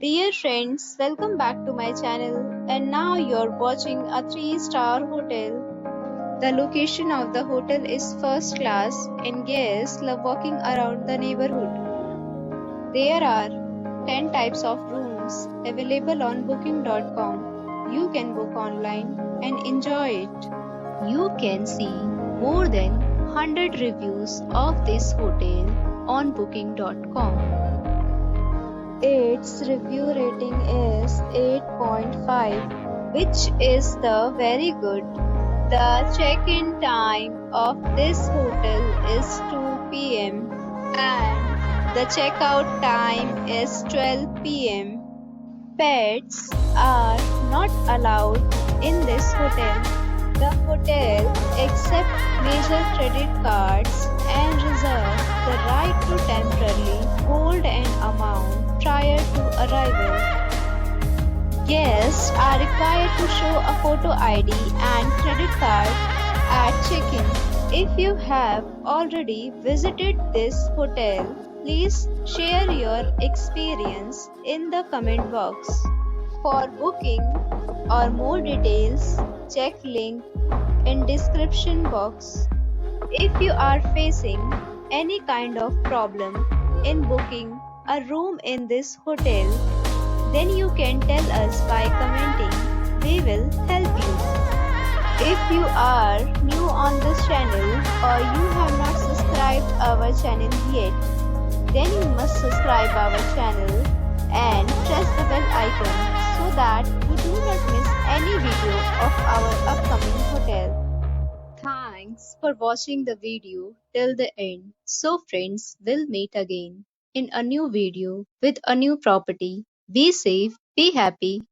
Dear friends, welcome back to my channel, and now you're watching a 3-star hotel. The location of the hotel is first class and guests love walking around the neighborhood. There are 10 types of rooms available on booking.com. You can book online and enjoy it. You can see more than 100 reviews of this hotel on booking.com. Its review rating is 8.5, which is the very good. The check-in time of this hotel is 2 p.m. and the checkout time is 12 p.m. Pets are not allowed in this hotel. The hotel accepts major credit cards and reserves the right to temporarily hold an amount prior to arrival. Guests are required to show a photo ID and credit card at check-in. If you have already visited this hotel, please share your experience in the comment box. For booking or more details, check link in description box. If you are facing any kind of problem in booking a room in this hotel, then you can tell us by commenting. We will help you. If you are new on this channel or you have not subscribed our channel yet, then you must subscribe our channel and press the bell icon so that you do not miss any video of our upcoming hotel. Thanks for watching the video till the end. So friends, we'll meet again in a new video with a new property. Be safe, be happy.